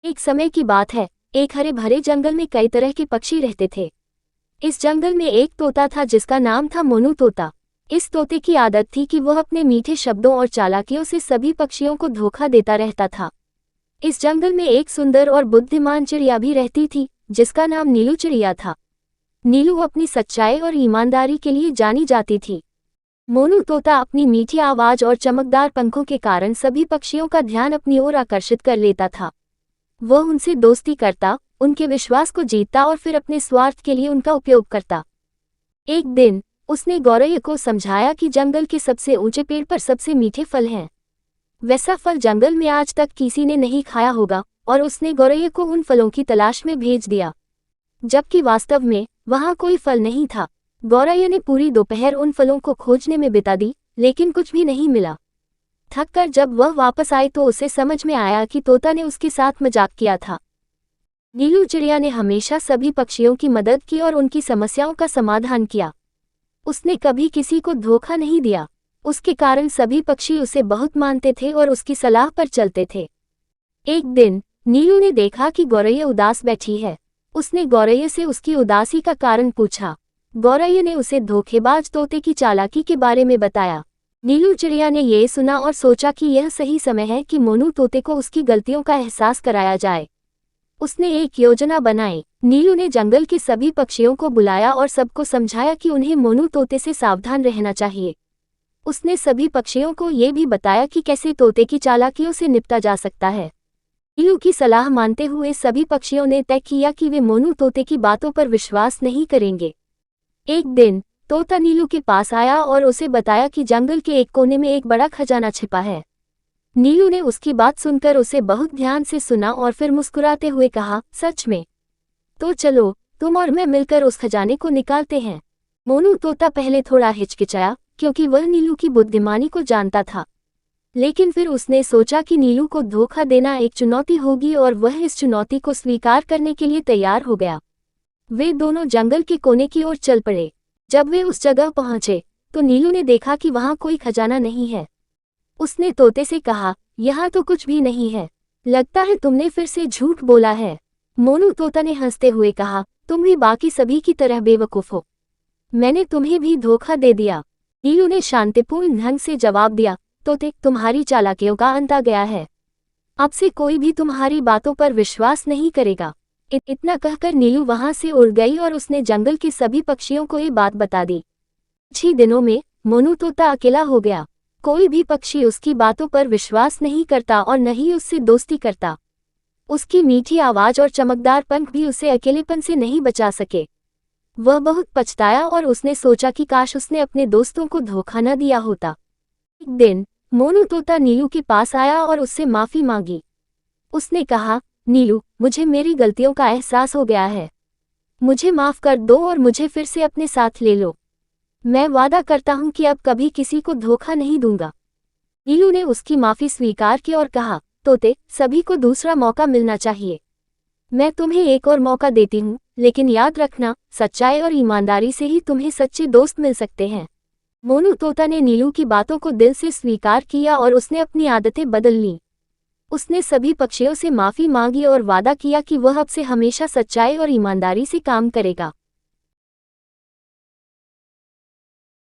एक समय की बात है, एक हरे भरे जंगल में कई तरह के पक्षी रहते थे। इस जंगल में एक तोता था जिसका नाम था मोनू तोता। इस तोते की आदत थी कि वह अपने मीठे शब्दों और चालाकियों से सभी पक्षियों को धोखा देता रहता था। इस जंगल में एक सुंदर और बुद्धिमान चिड़िया भी रहती थी जिसका नाम नीलू चिड़िया था। नीलू अपनी सच्चाई और ईमानदारी के लिए जानी जाती थी। मोनू तोता अपनी मीठी आवाज और चमकदार पंखों के कारण सभी पक्षियों का ध्यान अपनी ओर आकर्षित कर लेता था। वह उनसे दोस्ती करता, उनके विश्वास को जीतता और फिर अपने स्वार्थ के लिए उनका उपयोग करता। एक दिन उसने गौरैया को समझाया कि जंगल के सबसे ऊंचे पेड़ पर सबसे मीठे फल हैं। वैसा फल जंगल में आज तक किसी ने नहीं खाया होगा, और उसने गौरैया को उन फलों की तलाश में भेज दिया, जबकि वास्तव में वहां कोई फल नहीं था। गौरैया ने पूरी दोपहर उन फलों को खोजने में बिता दी, लेकिन कुछ भी नहीं मिला। थक कर जब वह वापस आई तो उसे समझ में आया कि तोता ने उसके साथ मजाक किया था। नीलू चिड़िया ने हमेशा सभी पक्षियों की मदद की और उनकी समस्याओं का समाधान किया। उसने कभी किसी को धोखा नहीं दिया। उसके कारण सभी पक्षी उसे बहुत मानते थे और उसकी सलाह पर चलते थे। एक दिन नीलू ने देखा कि गौरैया उदास बैठी है। उसने गौरैया से उसकी उदासी का कारण पूछा। गौरैया ने उसे धोखेबाज तोते की चालाकी के बारे में बताया। नीलू चिड़िया ने यह सुना और सोचा कि यह सही समय है कि मोनू तोते को उसकी गलतियों का एहसास कराया जाए। उसने एक योजना बनाई। नीलू ने जंगल के सभी पक्षियों को बुलाया और सबको समझाया कि उन्हें मोनू तोते से सावधान रहना चाहिए। उसने सभी पक्षियों को ये भी बताया कि कैसे तोते की चालाकियों से निपटा जा सकता है। नीलू की सलाह मानते हुए सभी पक्षियों ने तय किया कि वे मोनू तोते की बातों पर विश्वास नहीं करेंगे। एक दिन तोता नीलू के पास आया और उसे बताया कि जंगल के एक कोने में एक बड़ा खजाना छिपा है। नीलू ने उसकी बात सुनकर उसे बहुत ध्यान से सुना और फिर मुस्कुराते हुए कहा, सच में? तो चलो, तुम और मैं मिलकर उस खजाने को निकालते हैं। मोनू तोता पहले थोड़ा हिचकिचाया, क्योंकि वह नीलू की बुद्धिमानी को जानता था। लेकिन फिर उसने सोचा कि नीलू को धोखा देना एक चुनौती होगी और वह इस चुनौती को स्वीकार करने के लिए तैयार हो गया। वे दोनों जंगल के कोने की ओर चल पड़े। जब वे उस जगह पहुंचे तो नीलू ने देखा कि वहां कोई खजाना नहीं है। उसने तोते से कहा, यहाँ तो कुछ भी नहीं है। लगता है तुमने फिर से झूठ बोला है। मोनू तोता ने हंसते हुए कहा, तुम भी बाकी सभी की तरह बेवकूफ हो। मैंने तुम्हें भी धोखा दे दिया। नीलू ने शांतिपूर्ण ढंग से जवाब दिया, तोते, तुम्हारी चालाकियों का अंत आ गया है। अब से कोई भी तुम्हारी बातों पर विश्वास नहीं करेगा। इतना कहकर नीलू वहां से उड़ गई और उसने जंगल के सभी पक्षियों को ये बात बता दी। कुछ ही दिनों में मोनू तोता अकेला हो गया। कोई भी पक्षी उसकी बातों पर विश्वास नहीं करता और न ही उससे दोस्ती करता। उसकी मीठी आवाज और चमकदार पंख भी उसे अकेलेपन से नहीं बचा सके। वह बहुत पछताया और उसने सोचा कि काश उसने अपने दोस्तों को धोखा न दिया होता। एक दिन मोनू तोता नीलू के पास आया और उससे माफी मांगी। उसने कहा, नीलू, मुझे मेरी गलतियों का एहसास हो गया है। मुझे माफ कर दो और मुझे फिर से अपने साथ ले लो। मैं वादा करता हूं कि अब कभी किसी को धोखा नहीं दूंगा। नीलू ने उसकी माफी स्वीकार की और कहा, तोते, सभी को दूसरा मौका मिलना चाहिए। मैं तुम्हें एक और मौका देती हूँ, लेकिन याद रखना, सच्चाई और ईमानदारी से ही तुम्हें सच्चे दोस्त मिल सकते हैं। मोनू तोता ने नीलू की बातों को दिल से स्वीकार किया और उसने अपनी आदतें बदल लीं। उसने सभी पक्षियों से माफी मांगी और वादा किया कि वह अब से हमेशा सच्चाई और ईमानदारी से काम करेगा।